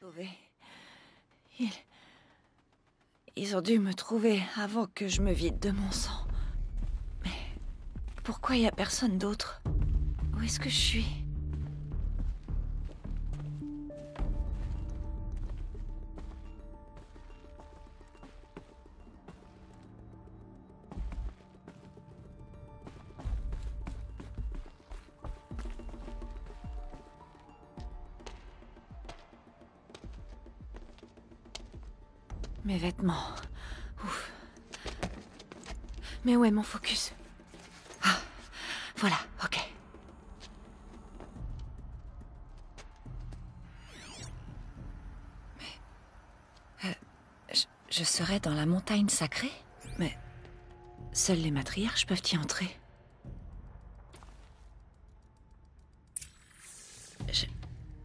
Sauvé. Ils ont dû me trouver avant que je me vide de mon sang. Mais pourquoi il y a personne d'autre? Où est-ce que je suis? Mes vêtements. Ouf. Mais où est mon focus? Ah, voilà, ok. Mais... je serais dans la montagne sacrée? Mais... seuls les matriarches peuvent y entrer.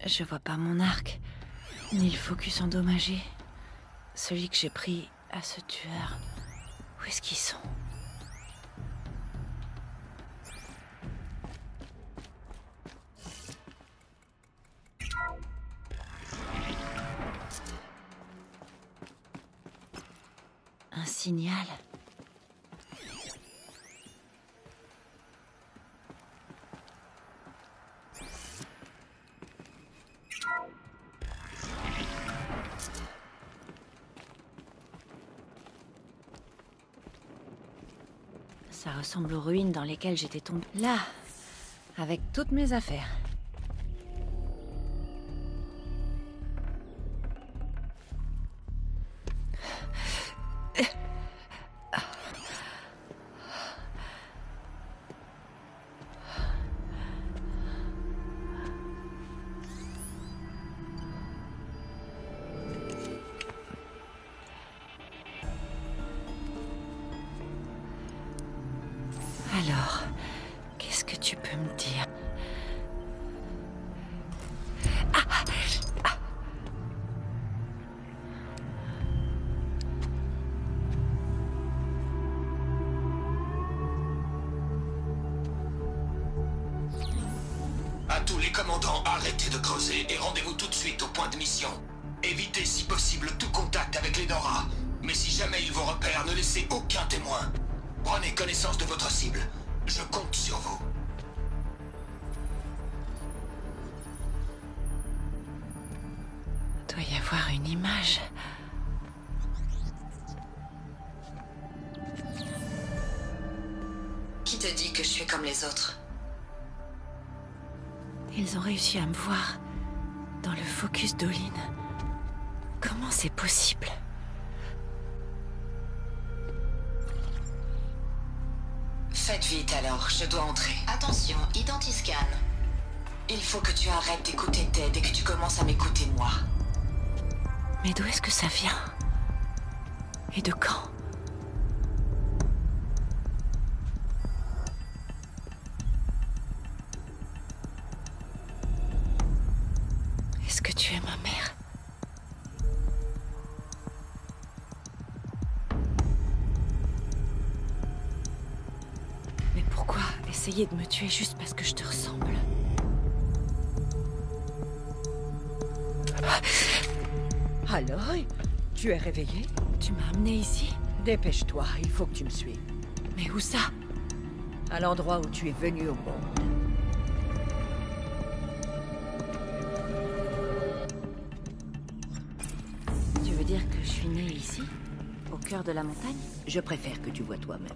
Je vois pas mon arc, ni le focus endommagé. Celui que j'ai pris à ce tueur. Où est-ce qu'ils sont? Un signal. Ça ressemble aux ruines dans lesquelles j'étais tombée. Là, avec toutes mes affaires. Alors, qu'est-ce que tu peux me dire? À tous les commandants, arrêtez de creuser et rendez-vous tout de suite au point de mission. Évitez si possible tout contact avec les Nora. Mais si jamais ils vous repèrent, ne laissez aucun témoin. Prenez connaissance de votre cible. Je compte sur vous. Il doit y avoir une image. Qui te dit que je suis comme les autres? Ils ont réussi à me voir dans le focus d'Olin. Comment c'est possible? Faites vite alors, je dois entrer. Attention, identiscan. Il faut que tu arrêtes d'écouter Ted et que tu commences à m'écouter moi. Mais d'où est-ce que ça vient? Et de quand? Est-ce que tu es ma mère? Mais pourquoi essayer de me tuer juste parce que je te ressemble? Alors, tu es réveillé? Tu m'as amené ici? Dépêche-toi, il faut que tu me suives. Mais où ça? À l'endroit où tu es venu au monde. Tu veux dire que je suis née ici? Au cœur de la montagne? Je préfère que tu vois toi-même.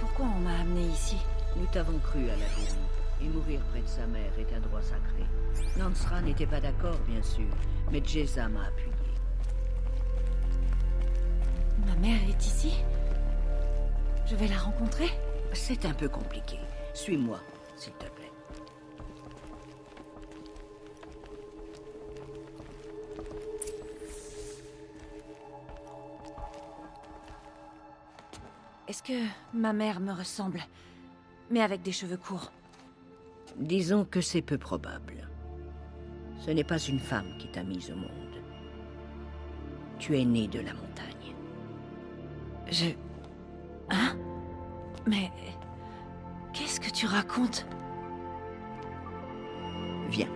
Pourquoi on m'a amené ici? Nous t'avons cru à la vie. Et mourir près de sa mère est un droit sacré. Nansra n'était pas d'accord, bien sûr, mais Jeza m'a appuyé. Ma mère est ici? Je vais la rencontrer? C'est un peu compliqué. Suis-moi, s'il te plaît. Est-ce que ma mère me ressemble? Mais avec des cheveux courts? Disons que c'est peu probable. Ce n'est pas une femme qui t'a mise au monde. Tu es né de la montagne. Hein? Mais... Qu'est-ce que tu racontes? Viens.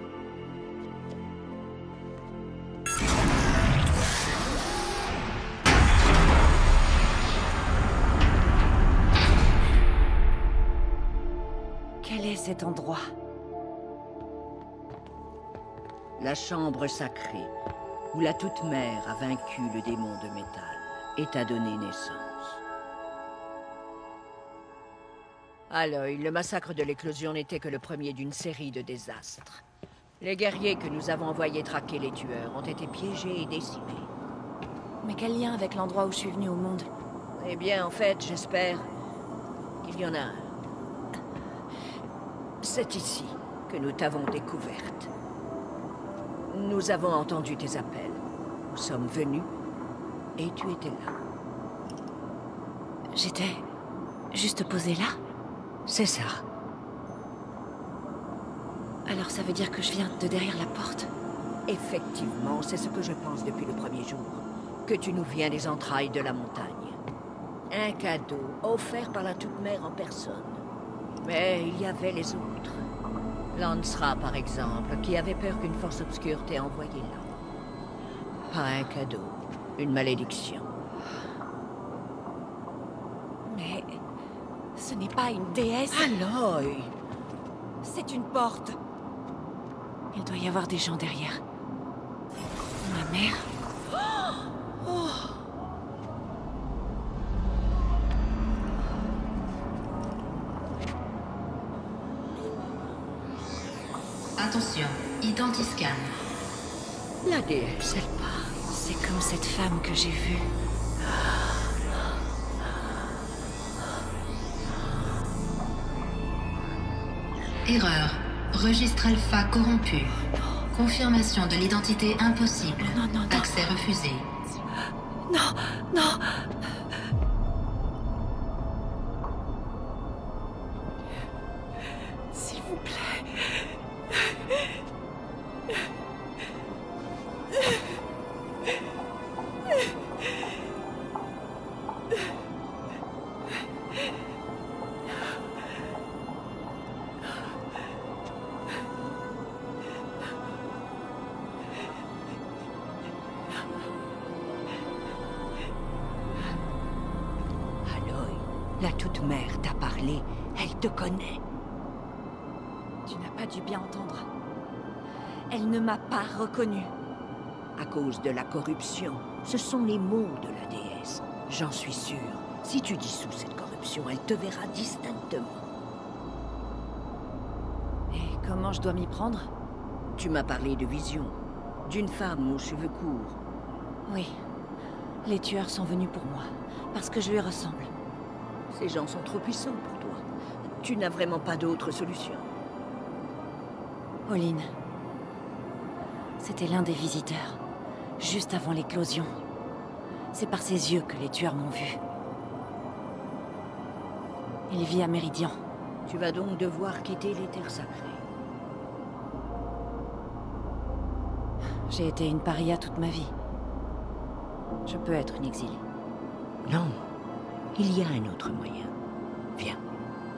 Quel est cet endroit? La chambre sacrée, où la Toute-Mère a vaincu le démon de métal et t'a donné naissance. Aloy, le massacre de l'éclosion n'était que le premier d'une série de désastres. Les guerriers que nous avons envoyés traquer les tueurs ont été piégés et décimés. Mais quel lien avec l'endroit où je suis venue au monde? Eh bien, en fait, j'espère qu'il y en a un. C'est ici que nous t'avons découverte. Nous avons entendu tes appels. Nous sommes venus et tu étais là. J'étais juste posée là? C'est ça. Alors ça veut dire que je viens de derrière la porte? Effectivement, c'est ce que je pense depuis le premier jour. Que tu nous viens des entrailles de la montagne. Un cadeau offert par la Toute-Mère en personne. Mais il y avait les autres. Lancera, par exemple, qui avait peur qu'une force obscure t'ait envoyé là. Pas un cadeau, une malédiction. Mais... ce n'est pas une déesse. Aloy! C'est une porte. Il doit y avoir des gens derrière. Ma mère. Attention, identiscan. La déesse, elle part. C'est comme cette femme que j'ai vue. Erreur. Registre alpha corrompu. Confirmation de l'identité impossible. Non, non, non. Accès refusé. Non, non. S'il vous plaît. Aloy, la Toute-Mère t'a parlé. Elle te connaît. Tu n'as pas dû bien entendre. Elle ne m'a pas reconnue. À cause de la corruption. Ce sont les mots de la déesse. J'en suis sûr. Si tu dissous cette corruption, elle te verra distinctement. Et comment je dois m'y prendre? Tu m'as parlé de vision. D'une femme aux cheveux courts. Oui. Les tueurs sont venus pour moi. Parce que je lui ressemble. Ces gens sont trop puissants pour toi. Tu n'as vraiment pas d'autre solution. Olin. C'était l'un des visiteurs. Juste avant l'éclosion. C'est par ses yeux que les tueurs m'ont vu. Il vit à Méridian. Tu vas donc devoir quitter les terres sacrées. J'ai été une paria toute ma vie. Je peux être une exilée. Non. Il y a un autre moyen. Viens.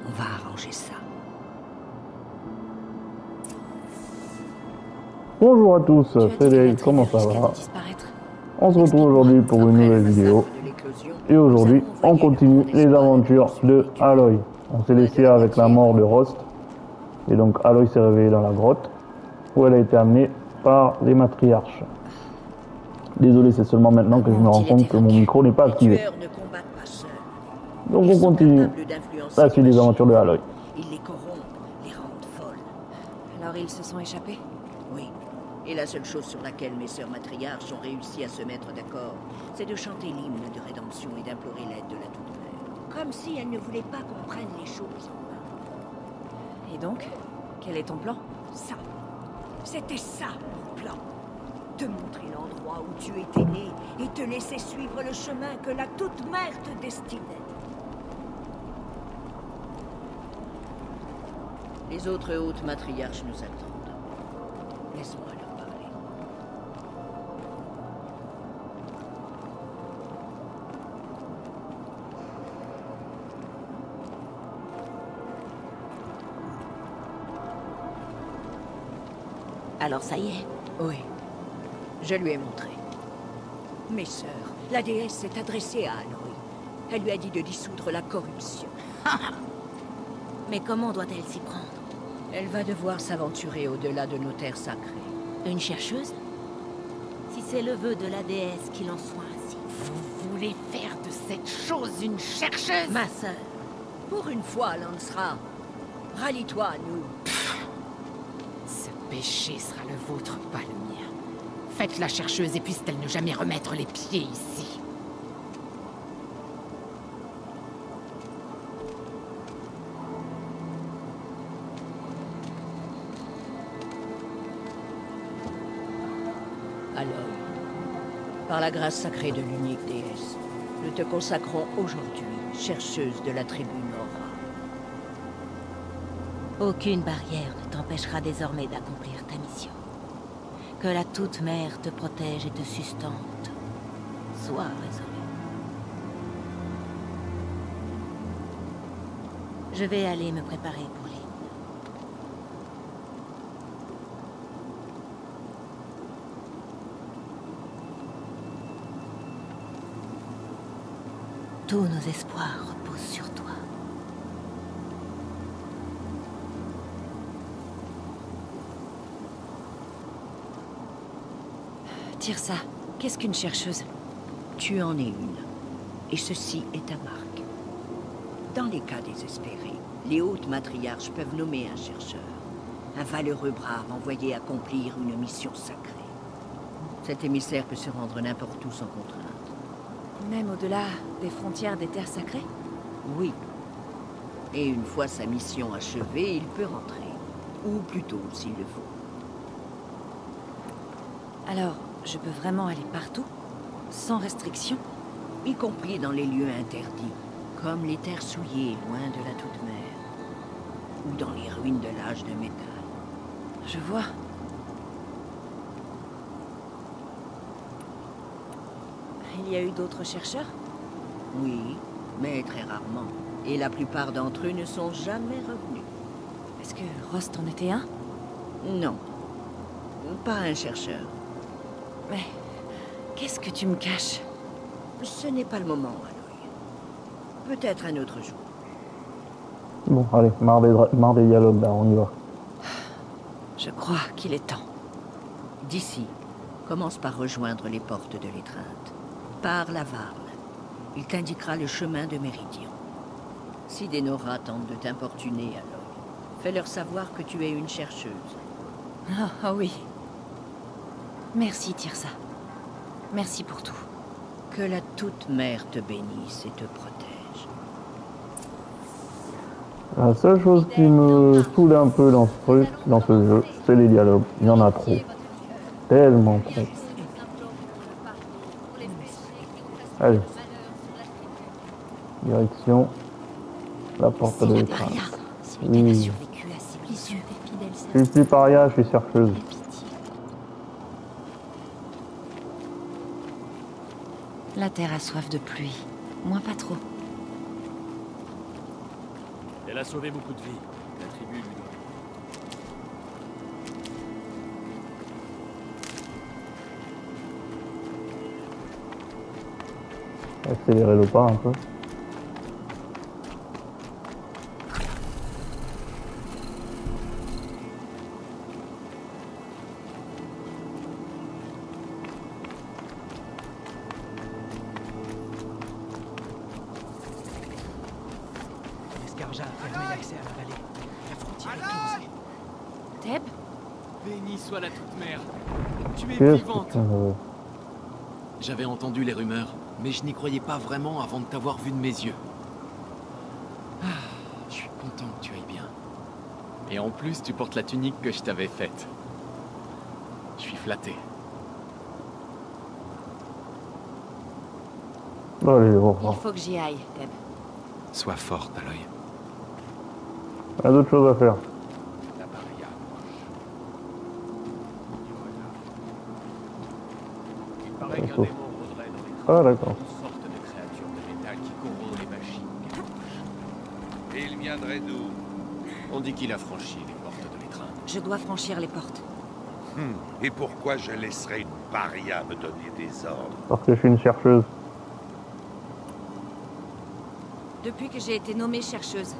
On va arranger ça. Bonjour à tous, Tu as dit Frédéric, que comment la ça risque va? de disparaître. On se retrouve aujourd'hui pour une nouvelle vidéo. Et aujourd'hui, on continue les aventures de Aloy. On s'est laissé avec la mort de Rost. Et donc Aloy s'est réveillée dans la grotte, où elle a été amenée par les matriarches. Désolé, c'est seulement maintenant que je me rends compte que mon micro n'est pas activé. Donc on continue la suite des aventures de Aloy. Ils les corrompent, les rendent folles. Alors ils se sont échappés? Oui. Et la seule chose sur laquelle mes sœurs matriarches ont réussi à se mettre d'accord, c'est de chanter l'hymne de rédemption et d'implorer l'aide de la Toute-Mère. Comme si elles ne voulaient pas qu'on prenne les choses en main. Et donc, quel est ton plan? Ça. C'était ça, mon plan. Te montrer l'endroit où tu étais né et te laisser suivre le chemin que la Toute-Mère te destinait. Les autres hautes matriarches nous attendent. Laisse-moi leur parler. Alors ça y est. Oui, je lui ai montré. Mes sœurs, la déesse s'est adressée à Aloy. Elle lui a dit de dissoudre la corruption. Mais comment doit-elle s'y prendre? Elle va devoir s'aventurer au-delà de nos terres sacrées. Une chercheuse? Si c'est le vœu de la déesse qu'il en soit ainsi. Vous voulez faire de cette chose une chercheuse? Ma sœur. Pour une fois, Lancera, rallie-toi à nous. Ce péché sera le vôtre, pas le mien. Faites la chercheuse et puisse-t-elle ne jamais remettre les pieds ici. Aloy, par la grâce sacrée de l'unique déesse, nous te consacrons aujourd'hui, chercheuse de la tribu Nora. Aucune barrière ne t'empêchera désormais d'accomplir ta mission. Que la Toute-Mère te protège et te sustente. Sois résolu. Je vais aller me préparer pour l'île. Tous nos espoirs reposent sur toi. Tirsa, qu'est-ce qu'une chercheuse? Tu en es une. Et ceci est ta marque. Dans les cas désespérés, les hautes matriarches peuvent nommer un chercheur. Un valeureux brave envoyé accomplir une mission sacrée. Cet émissaire peut se rendre n'importe où sans contrainte. Même au-delà des frontières des terres sacrées? Oui. Et une fois sa mission achevée, il peut rentrer. Ou plutôt, s'il le faut. Alors, je peux vraiment aller partout? Sans restriction? Y compris dans les lieux interdits, comme les terres souillées loin de la Toute-Mère. Ou dans les ruines de l'âge de métal. Je vois. Il y a eu d'autres chercheurs? Oui, mais très rarement. Et la plupart d'entre eux ne sont jamais revenus. Est-ce que Rost en était un? Non. Pas un chercheur. Mais qu'est-ce que tu me caches? Ce n'est pas le moment, Aloy. Peut-être un autre jour. Bon, allez, marre des dialogues là, on y va. Je crois qu'il est temps. D'ici, commence par rejoindre les portes de l'étreinte. Par la Varle. Il t'indiquera le chemin de Méridian. Si des Nora tentent de t'importuner, Aloy, fais-leur savoir que tu es une chercheuse. Ah oui. Merci, Tirsa. Merci pour tout. Que la Toute-Mère te bénisse et te protège. La seule chose qui me saoule un peu dans ce truc, dans ce jeu, c'est les dialogues. Il y en a trop. Tellement trop. Allez. Direction la porte de l'écran. Oui. Je suis paria, je suis chercheuse. La terre a soif de pluie. Moi, pas trop. Elle a sauvé beaucoup de vies. La tribu lui doit. Accélérer le pas un peu. L'escarja a fermé l'accès à la vallée. La frontière est close. Theb? Béni soit la Toute-Mère. Tu es Qu'est-ce vivante. que... J'avais entendu les rumeurs, mais je n'y croyais pas vraiment avant de t'avoir vu de mes yeux. Ah, je suis content que tu ailles bien. Et en plus, tu portes la tunique que je t'avais faite. Je suis flatté. Allez, au Il revoir. faut que j'y aille, Theb. Sois forte, Aloy. Il y a d'autres choses à faire. Ah d'accord. Une sorte de créature de métal qui corrompt les machines. Et il viendrait d'où? On dit qu'il a franchi les portes de l'étreinte. Je dois franchir les portes. Et pourquoi je laisserais une paria me donner des ordres? Parce que je suis une chercheuse. Depuis que j'ai été nommée chercheuse,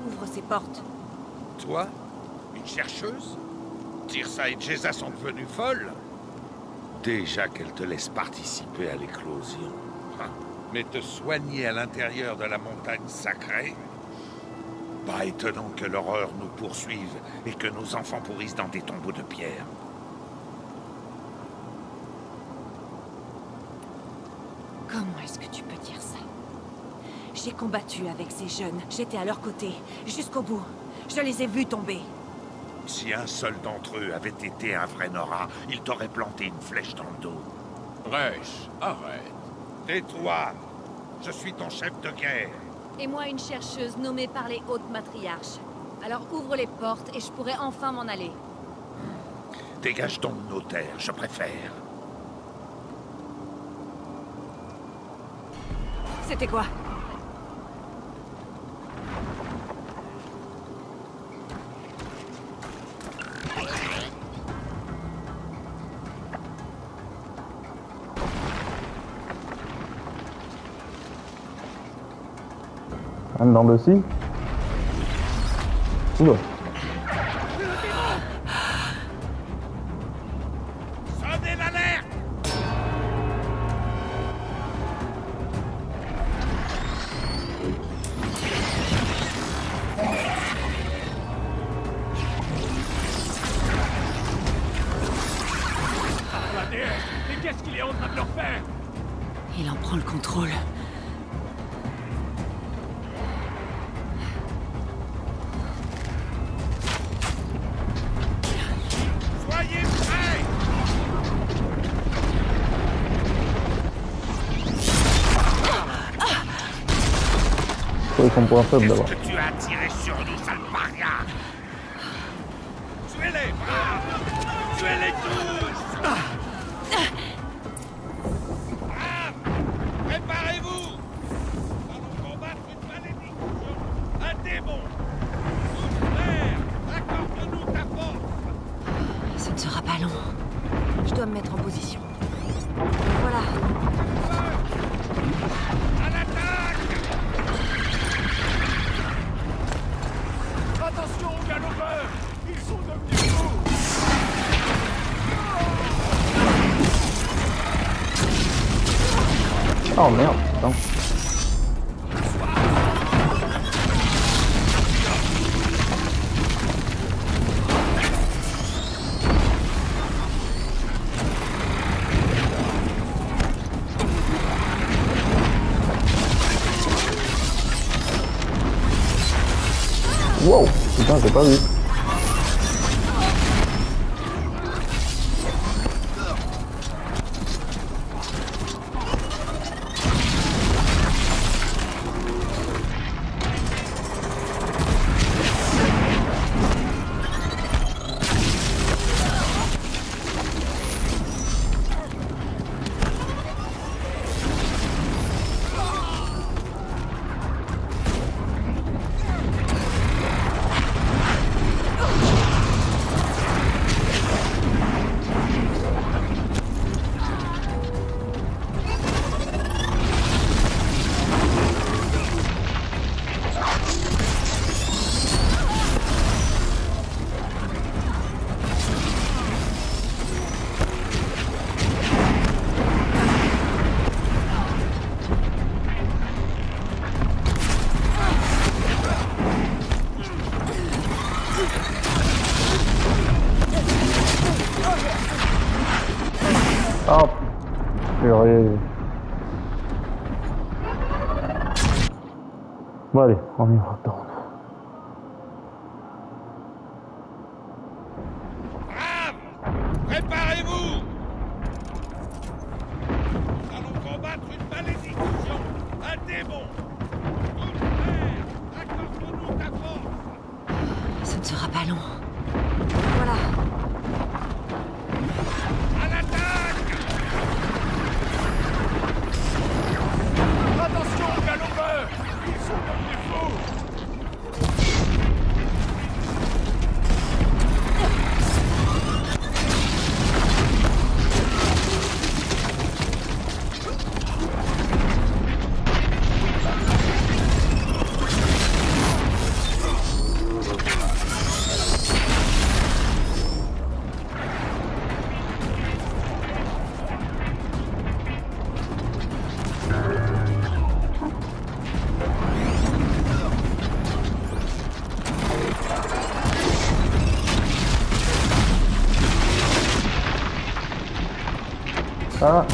ouvre ces portes. Toi? Une chercheuse? Tirsa et Jeza sont devenues folles? Déjà qu'elles te laissent participer à l'éclosion. Mais te soigner à l'intérieur de la montagne sacrée? Pas étonnant que l'horreur nous poursuive et que nos enfants pourrissent dans des tombeaux de pierre. Comment est-ce que tu peux dire ça? J'ai combattu avec ces jeunes, j'étais à leur côté, jusqu'au bout. Je les ai vus tomber. Si un seul d'entre eux avait été un vrai Nora, il t'aurait planté une flèche dans le dos. Resh, arrête. Tais-toi! Je suis ton chef de guerre. Et moi une chercheuse nommée par les hautes matriarches. Alors ouvre les portes et je pourrai enfin m'en aller. Dégage donc nos terres, je préfère. C'était quoi? Dans le si. Oula. Sonnez l'alerte! La déesse! Mais qu'est-ce qu'il est en train de leur faire? Il en prend le contrôle. Ils sont pour un faible d'abord. Qu'est-ce que tu as tiré sur nous, sale paria? Tuez-les, braves! Tuez-les tous! Braves! Préparez-vous! Nous allons combattre une malédiction, un démon! Tous frères, accorde-nous ta force! Ça ne sera pas long. Je dois me mettre en position. Voilà. À l'attaque! Attention aux galopeurs! Ils sont devenus fous! Oh merde, putain. Wow, putain, j'ai pas vu. Oh, purée. Bon allez, on y retourne. Braves! Préparez-vous! Nous allons combattre une malédiction, un démon! Tous frères, accorde-nous ta force! Ça ne sera pas long. Voilà. À l'attaque! ça.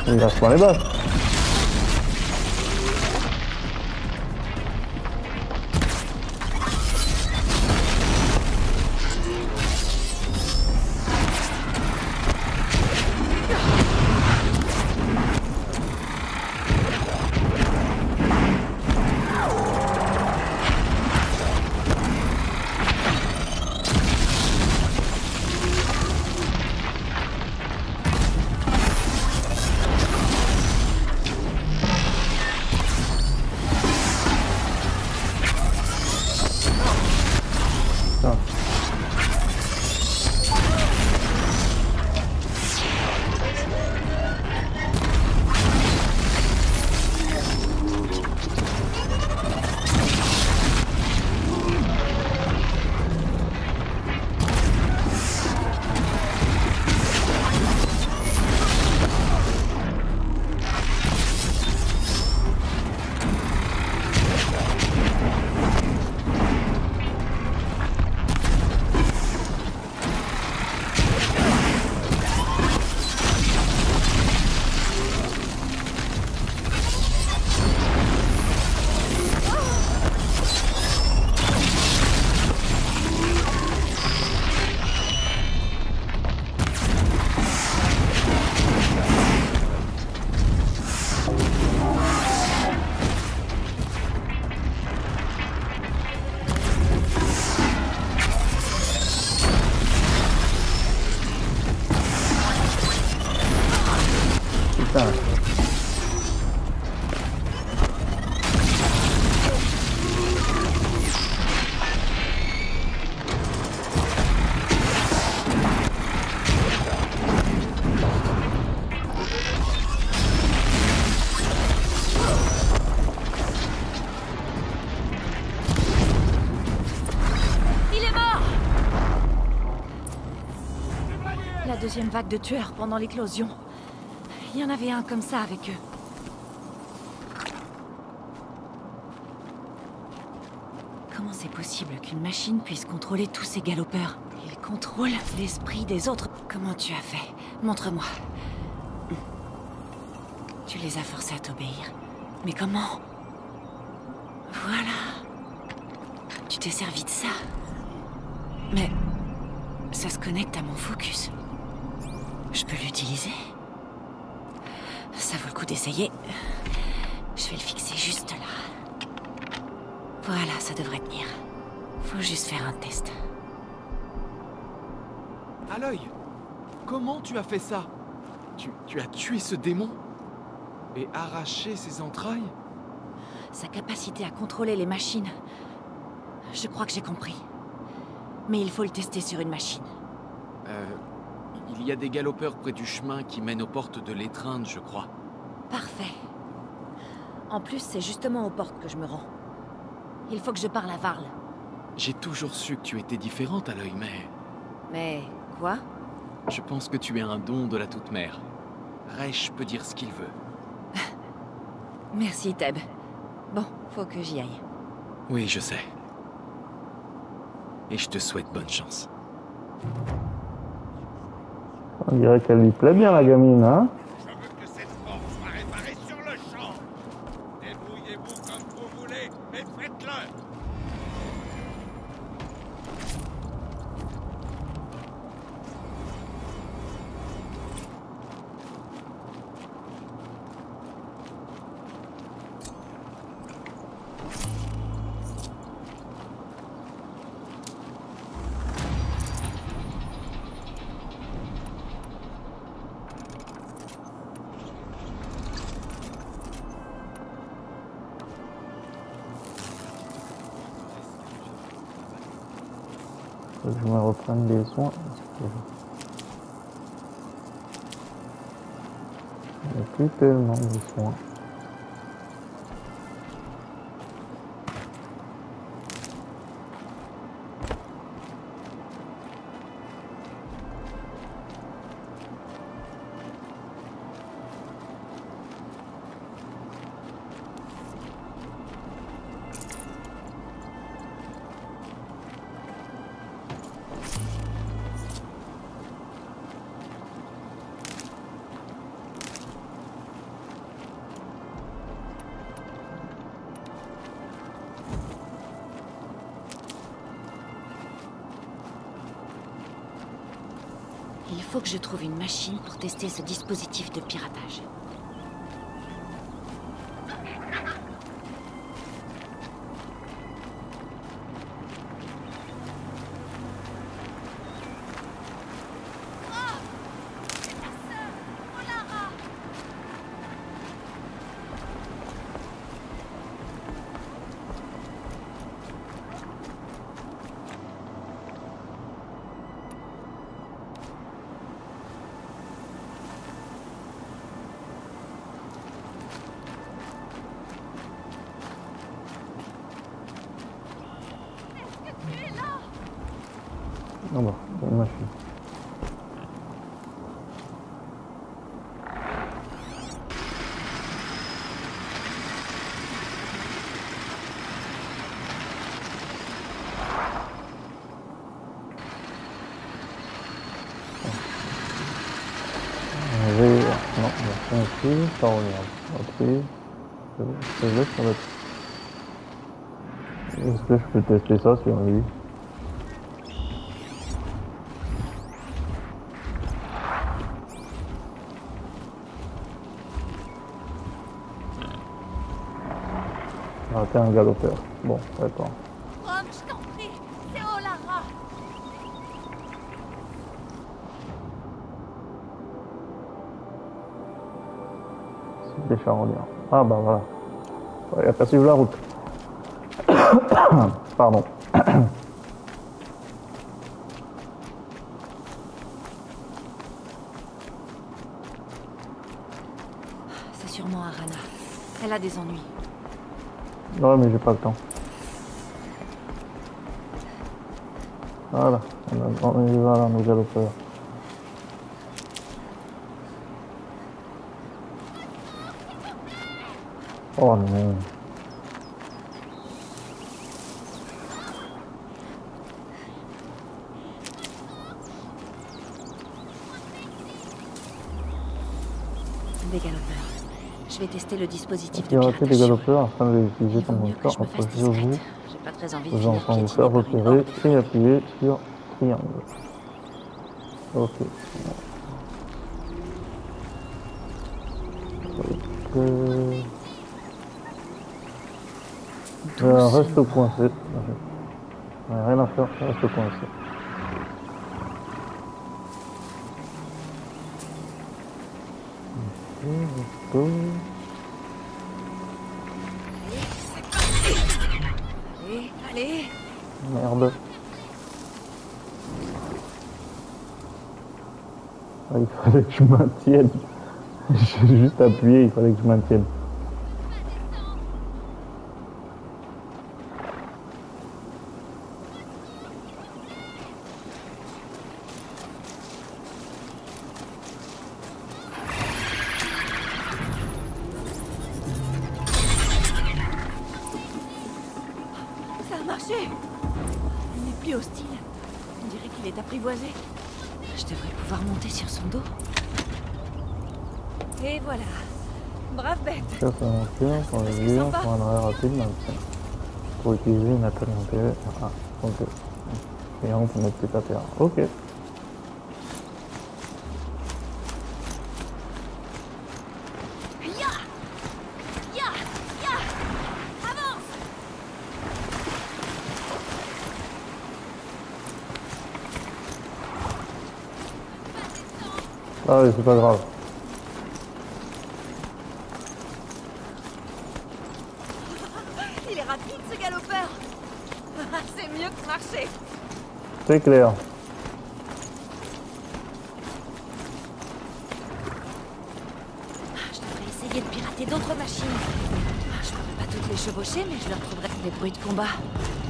Il lâche pas les balles. La deuxième vague de tueurs pendant l'éclosion. Il y en avait un comme ça avec eux. Comment c'est possible qu'une machine puisse contrôler tous ces galopeurs? Ils contrôlent l'esprit des autres. Comment tu as fait? Montre-moi. Tu les as forcés à t'obéir. Mais comment? Voilà. Tu t'es servi de ça. Mais... ça se connecte à mon focus. Je peux l'utiliser? Ça vaut le coup d'essayer. Je vais le fixer juste là. Voilà, ça devrait tenir. Faut juste faire un test. Aloy, comment tu as fait ça? Tu as tué ce démon? Et arraché ses entrailles? Sa capacité à contrôler les machines. Je crois que j'ai compris. Mais il faut le tester sur une machine. Il y a des galopeurs près du chemin qui mènent aux portes de l'étreinte, je crois. Parfait. En plus, c'est justement aux portes que je me rends. Il faut que je parle à Varl. J'ai toujours su que tu étais différente, Aloy, mais... Mais... quoi? Je pense que tu es un don de la Toute-Mère. Resh peut dire ce qu'il veut. Merci, Teb. Bon, faut que j'y aille. Oui, je sais. Et je te souhaite bonne chance. On dirait qu'elle lui plaît bien, la gamine, hein? Je veux que cette porte soit réparée sur le champ. Débrouillez-vous comme vous voulez, mais faites-le. Faut que je me reprenne des soins. Il n'y a plus tellement de soins. Il faut que je trouve une machine pour tester ce dispositif de piratage. Ah bah, c'est une machine. Non, il y a ici, ça regarde. Ok. C'est juste sur l'autre. Est-ce que je peux tester ça sur lui? Raté un galopeur. Bon, d'accord. Rom, je t'en prie, c'est Olara. C'est des charognards. Ah bah voilà. Il n'y a pas suivre la route. Pardon. C'est sûrement Arana. Elle a des ennuis. Ouais, mais j'ai pas le temps. Voilà, on y va là, nos galopeurs. Oh non. Des galopeurs. Je vais tester le dispositif de Pirater piratage. des galopeurs afin de les utiliser comme moteur. Je me fasse Approchez-vous. discrète. J'ai pas très envie de Vous finir entendez vous piétinée faire par une repérer horde de et appuyez sur triangle. Ok. Reste coincé. Ouais, rien à faire, reste coincé. Allez, allez. Merde. Ah, il fallait que je maintienne. J'ai juste appuyé, il fallait que je maintienne. Ça a marché. Il n'est plus hostile. On dirait qu'il est apprivoisé. Je devrais pouvoir monter sur son dos. Et voilà. Brave bête. Chasse aventure pour les lieux, pour un arrêt rapide maintien. Pour utiliser une attaque d'intérêt. Ah, ok. Et on peut mettre petit à terre. Ok. Ah oui, c'est pas grave. Il est rapide ce galopeur. C'est mieux que marcher. C'est clair. Je devrais essayer de pirater d'autres machines. Je pourrais pas toutes les chevaucher, mais je leur trouverai des bruits de combat.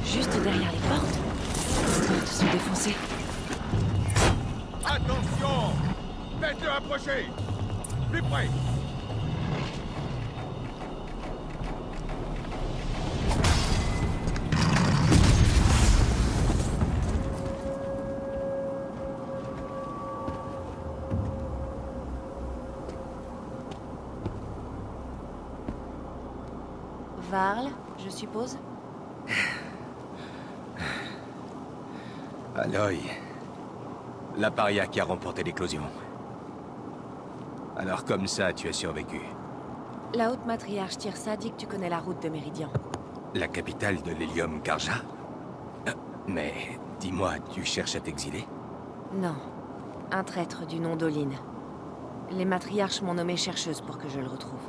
Juste derrière les portes. Les portes sont défoncées. Attention! Faites-le approcher! Plus près! Varl, je suppose? Aloy. La paria qui a remporté l'éclosion. Alors comme ça, tu as survécu. La haute matriarche Tirsa dit que tu connais la route de Méridian. La capitale de l'hélium Karja? Mais dis-moi, tu cherches à t'exiler? Non. Un traître du nom d'Oline. Les matriarches m'ont nommée chercheuse pour que je le retrouve.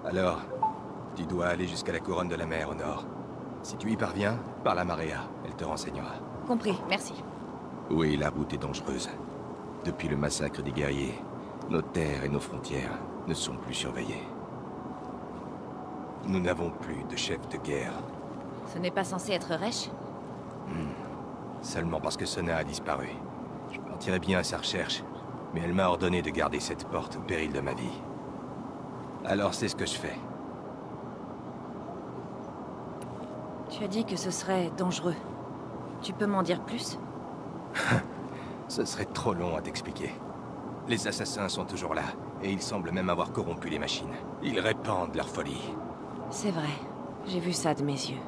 Alors, tu dois aller jusqu'à la couronne de la mer au nord. Si tu y parviens, parle à Maria, elle te renseignera. Compris, merci. Oui, la route est dangereuse. Depuis le massacre des guerriers, nos terres et nos frontières ne sont plus surveillées. Nous n'avons plus de chef de guerre. Ce n'est pas censé être Resh? Seulement parce que Sona a disparu. Je partirais bien à sa recherche, mais elle m'a ordonné de garder cette porte au péril de ma vie. Alors c'est ce que je fais. Tu as dit que ce serait dangereux. Tu peux m'en dire plus? Ce serait trop long à t'expliquer. Les assassins sont toujours là, et ils semblent même avoir corrompu les machines. Ils répandent leur folie. C'est vrai. J'ai vu ça de mes yeux.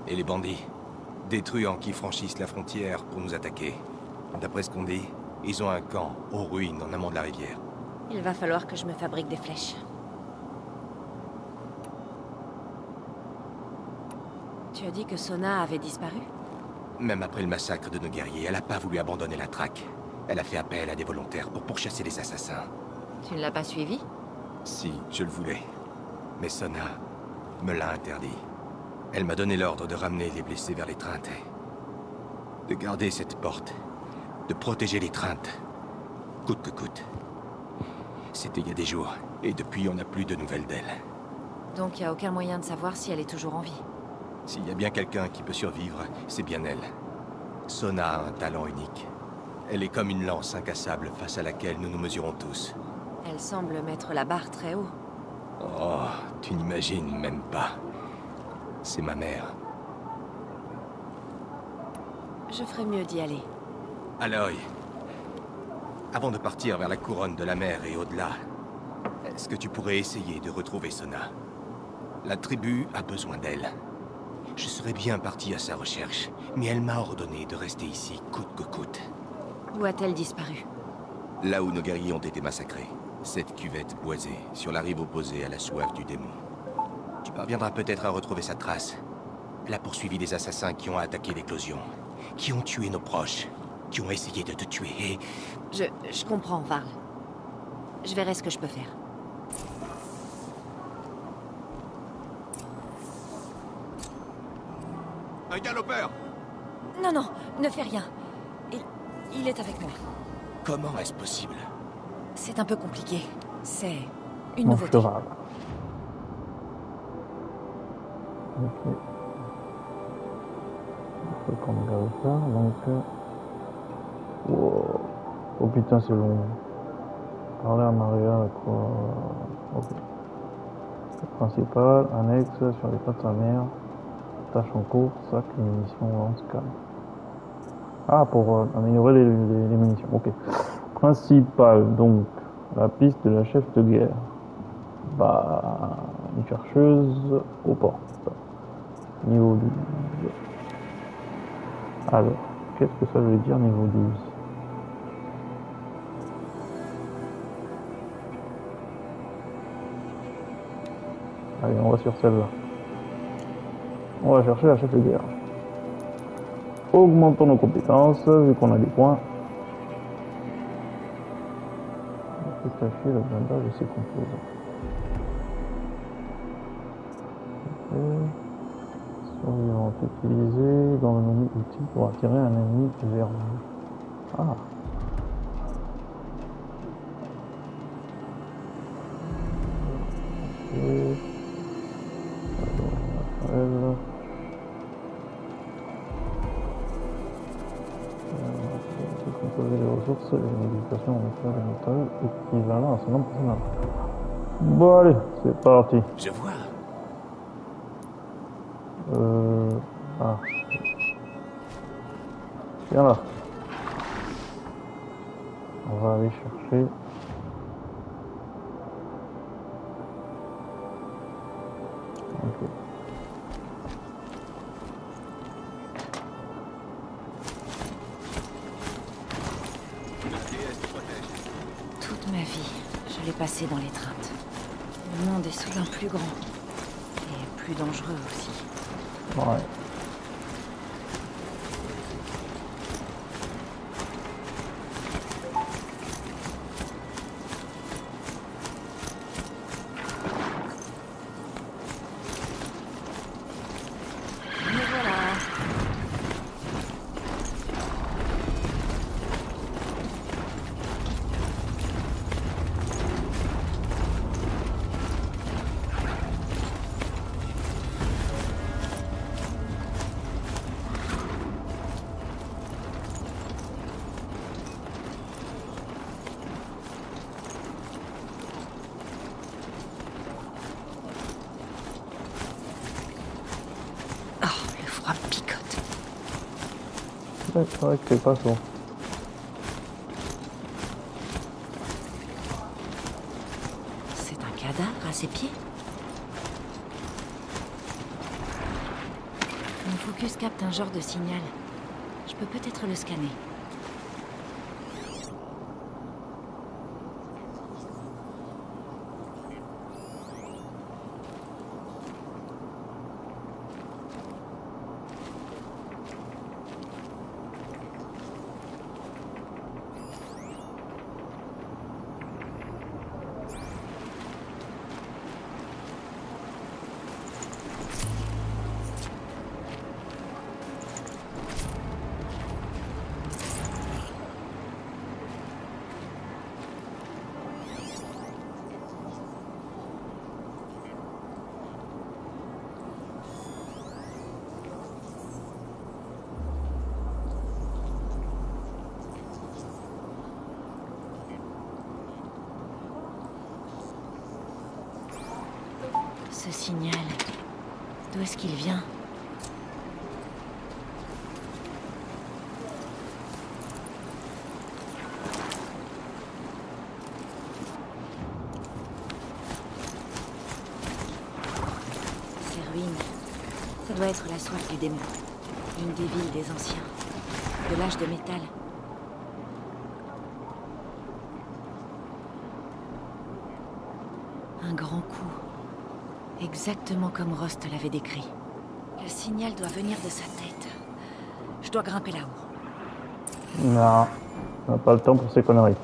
Et les bandits? Des truands qui franchissent la frontière pour nous attaquer. D'après ce qu'on dit, ils ont un camp aux ruines en amont de la rivière. Il va falloir que je me fabrique des flèches. Tu as dit que Sona avait disparu? Même après le massacre de nos guerriers, elle n'a pas voulu abandonner la traque. Elle a fait appel à des volontaires pour pourchasser les assassins. Tu ne l'as pas suivi? Si, je le voulais. Mais Sona me l'a interdit. Elle m'a donné l'ordre de ramener les blessés vers les treintes. De garder cette porte. De protéger les treintes. Coûte que coûte. C'était il y a des jours, et depuis on n'a plus de nouvelles d'elle. Donc il n'y a aucun moyen de savoir si elle est toujours en vie. S'il y a bien quelqu'un qui peut survivre, c'est bien elle. Sona a un talent unique. Elle est comme une lance incassable face à laquelle nous nous mesurons tous. Elle semble mettre la barre très haut. Oh, tu n'imagines même pas. C'est ma mère. Je ferais mieux d'y aller. Aloy, avant de partir vers la couronne de la mer et au-delà, est-ce que tu pourrais essayer de retrouver Sona? La tribu a besoin d'elle. Je serais bien parti à sa recherche, mais elle m'a ordonné de rester ici coûte que coûte. Où a-t-elle disparu? Là où nos guerriers ont été massacrés. Cette cuvette boisée, sur la rive opposée à la soif du démon. Tu parviendras peut-être à retrouver sa trace. Elle a poursuivi les assassins qui ont attaqué l'éclosion, qui ont tué nos proches, qui ont essayé de te tuer et... Je comprends, Varl. Je verrai ce que je peux faire. Un galopeur! Non, non, ne fais rien. Il est avec moi. Comment est-ce possible? C'est un peu compliqué. C'est une nouveauté. Ok. Il faut qu'on regarde ça, donc... Wow. Oh putain, c'est long. Parler à Maria, quoi... Ok. Principal, annexe, sur les pas de sa mère. Tâche en cours, sac, munitions, lance-calme. Ah, pour améliorer les munitions, ok. Principal, donc, la piste de la chef de guerre. Bah, une chercheuse aux portes. Niveau 12. Alors, qu'est-ce que ça veut dire niveau 12? Allez, on va sur celle-là. On va chercher la chef de guerre. Augmentons nos compétences, vu qu'on a des points. On peut cacher le blindage de ses composants. Survivant utilisé dans le menu outil pour attirer un ennemi vers vous. Ah. Ok. Alors, décomposer les ressources et les modifications en métal équivalent à son nom personnel. Bon allez, c'est parti. Je vois. Ah. Viens là. On va aller chercher. Ok. Toute ma vie, je l'ai passé dans l'étreinte. Le monde est soudain plus grand. Et plus dangereux aussi. Ouais. Ouais, c'est vrai que c'est pas chaud. C'est un cadavre à ses pieds? Mon focus capte un genre de signal. Je peux peut-être le scanner. Ce signal, d'où est-ce qu'il vient? Ces ruines, ça doit être la soif du démon. Une des villes des anciens, de l'âge de métal. Un grand coup. Exactement comme Rost l'avait décrit. Le signal doit venir de sa tête. Je dois grimper là-haut. Non, on n'a pas le temps pour ces conneries.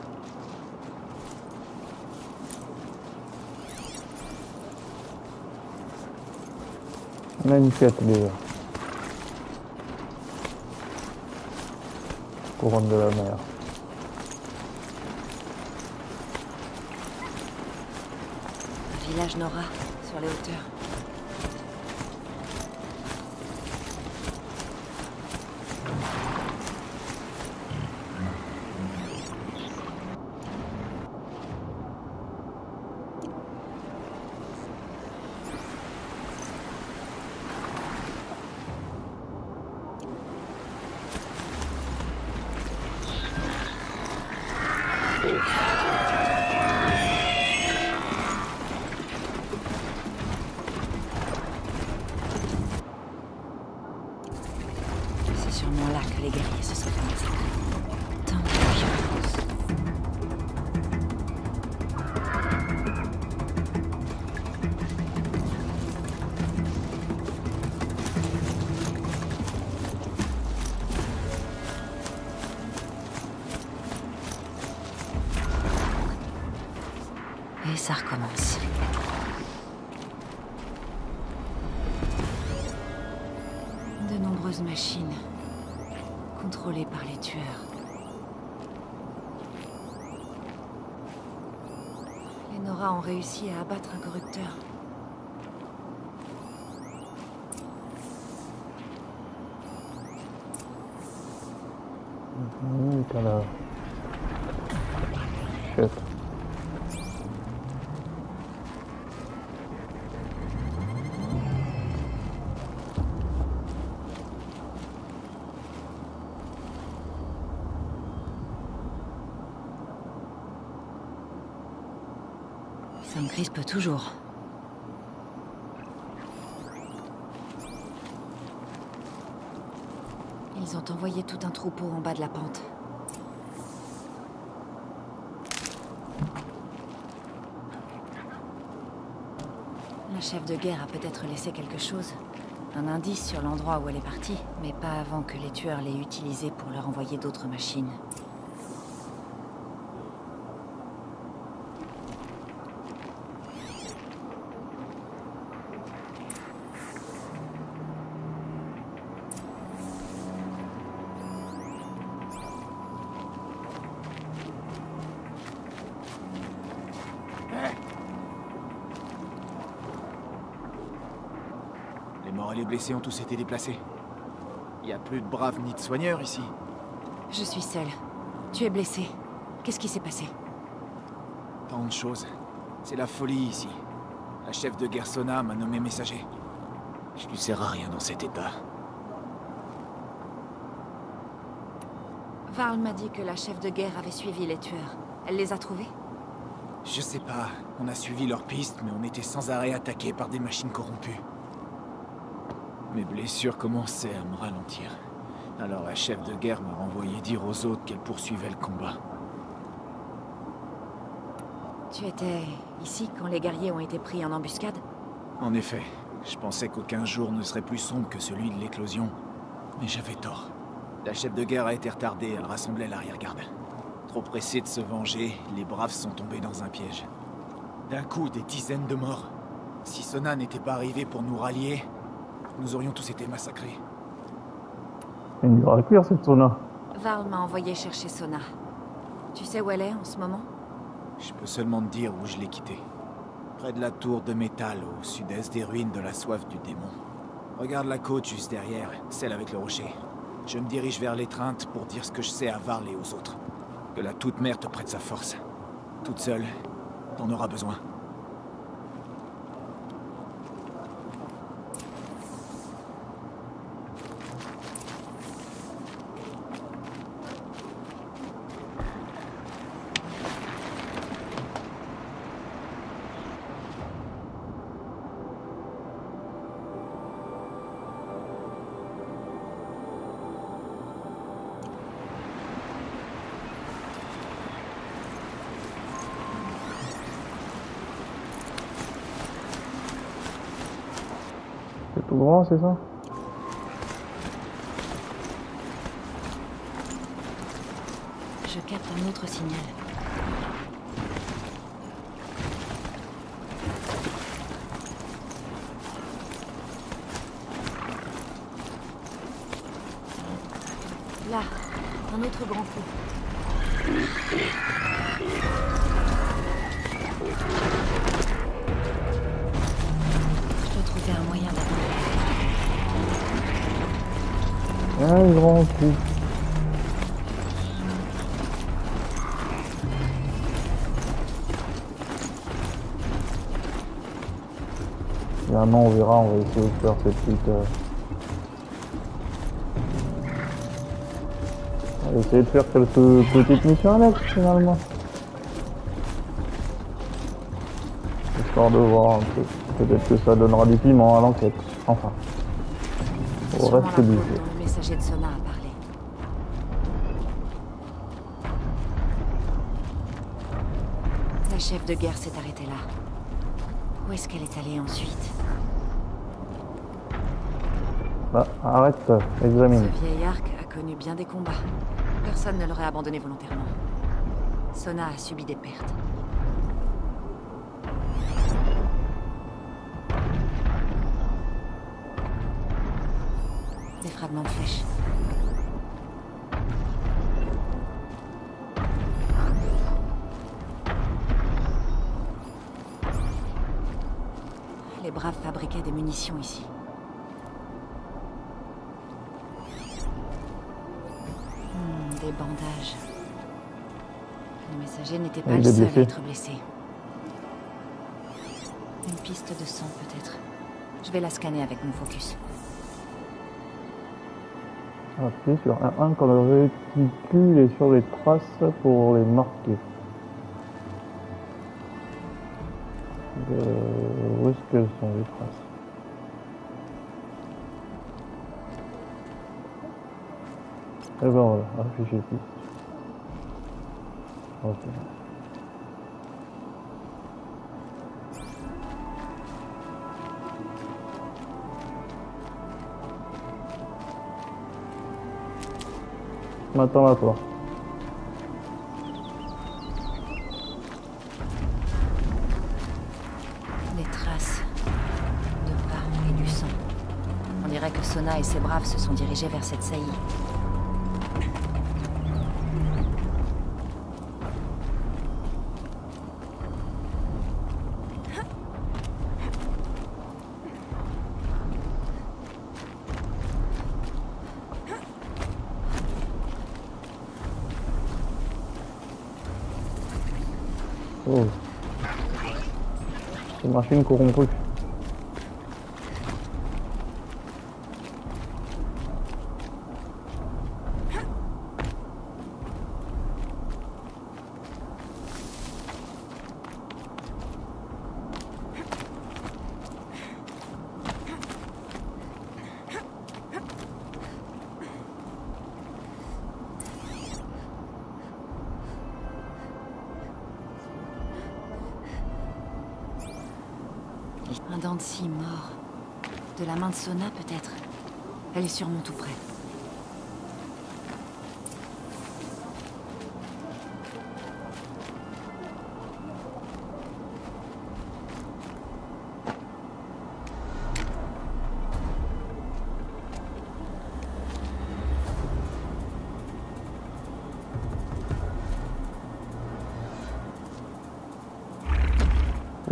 On a une quête déjà. Couronne de la mer. Village Nora, sur les hauteurs. C'est sûrement là que les guerriers se sont fait massacrer. Tant de violence. Et ça recommence. nombreuses machines, contrôlées par les tueurs. Les Nora ont réussi à abattre un corrupteur. Voilà. Chef. Ça me crispe toujours. Ils ont envoyé tout un troupeau en bas de la pente. La chef de guerre a peut-être laissé quelque chose. Un indice sur l'endroit où elle est partie, mais pas avant que les tueurs l'aient utilisé pour leur envoyer d'autres machines. Les morts et les blessés ont tous été déplacés. Il n'y a plus de braves ni de soigneurs ici. Je suis seule. Tu es blessé. Qu'est-ce qui s'est passé? Tant de choses. C'est la folie ici. La chef de guerre Sona m'a nommé messager. Je lui sers à rien dans cet état. Varl m'a dit que la chef de guerre avait suivi les tueurs. Elle les a trouvés? Je sais pas. On a suivi leurs pistes, mais on était sans arrêt attaqués par des machines corrompues. Mes blessures commençaient à me ralentir. Alors la chef de guerre m'a renvoyé dire aux autres qu'elle poursuivait le combat. Tu étais ici quand les guerriers ont été pris en embuscade? En effet, je pensais qu'aucun jour ne serait plus sombre que celui de l'éclosion. Mais j'avais tort. La chef de guerre a été retardée, elle rassemblait l'arrière-garde. Trop pressée de se venger, les braves sont tombés dans un piège. D'un coup, des dizaines de morts. Si Sona n'était pas arrivé pour nous rallier, nous aurions tous été massacrés. Il dure à cuire cette Sona. Varl m'a envoyé chercher Sona. Tu sais où elle est en ce moment? Je peux seulement te dire où je l'ai quittée. Près de la tour de métal, au sud-est des ruines de la soif du démon. Regarde la côte juste derrière, celle avec le rocher. Je me dirige vers l'étreinte pour dire ce que je sais à Varl et aux autres. Que la toute-mère te prête sa force. Toute seule, t'en auras besoin. C'est tout grand, c'est ça? Je capte un autre signal. Là, un autre grand coup. Je dois trouver un moyen d'attendre. Un grand coup. Finalement, on verra, on va essayer de faire cette petite... On va essayer de faire quelques petites missions annexes, finalement. Histoire de voir un peu. Peut-être que ça donnera du piment à l'enquête. Enfin. Au reste du jeu. Le messager de Sona a parlé. La chef de guerre s'est arrêtée là. Où est-ce qu'elle est allée ensuite? Bah, arrête, examine. Ce vieil arc a connu bien des combats. Personne ne l'aurait abandonné volontairement. Sona a subi des pertes. Des fragments de flèches. Les braves fabriquaient des munitions ici. Des bandages. Le messager n'était pas le seul à être blessé. Une piste de sang peut-être. Je vais la scanner avec mon focus. Appuyez sur R1 quand le réticule est sur les traces pour les marquer. Où est-ce qu'elles sont les traces? Et ben voilà, afficher piste. Ok. M'attends à toi. Des traces de pas et du sang. On dirait que Sona et ses braves se sont dirigés vers cette saillie. Oh. C'est une machine corrompue. Un dent de scie mort. De la main de Sona, peut-être. Elle est sûrement tout près.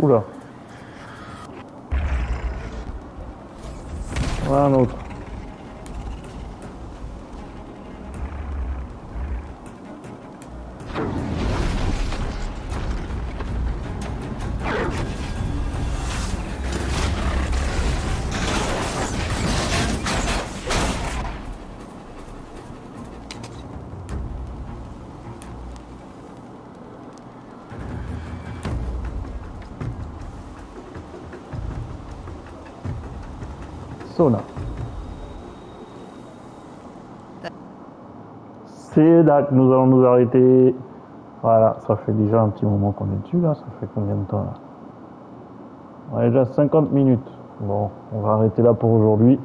Oula. Un autre. Sona. C'est là que nous allons nous arrêter. Voilà, ça fait déjà un petit moment qu'on est dessus là. Ça fait combien de temps là? On a déjà 50 minutes. Bon, on va arrêter là pour aujourd'hui.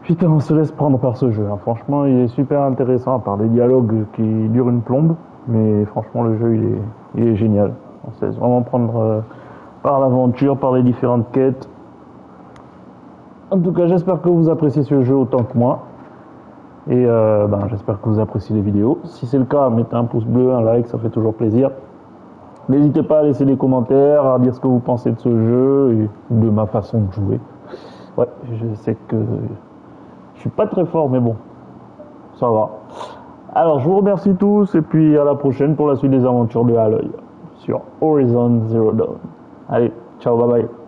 Putain, on se laisse prendre par ce jeu. Hein. Franchement, il est super intéressant, à part des dialogues qui durent une plombe. Mais franchement, le jeu, il est génial. On se laisse vraiment prendre par l'aventure, par les différentes quêtes. En tout cas, j'espère que vous appréciez ce jeu autant que moi. Et j'espère que vous appréciez les vidéos. Si c'est le cas, mettez un pouce bleu, un like, ça fait toujours plaisir. N'hésitez pas à laisser des commentaires, à dire ce que vous pensez de ce jeu et de ma façon de jouer. Ouais, je sais que je suis pas très fort, mais bon, ça va. Alors, je vous remercie tous et puis à la prochaine pour la suite des aventures de Aloy sur Horizon Zero Dawn. Allez, ciao, bye bye.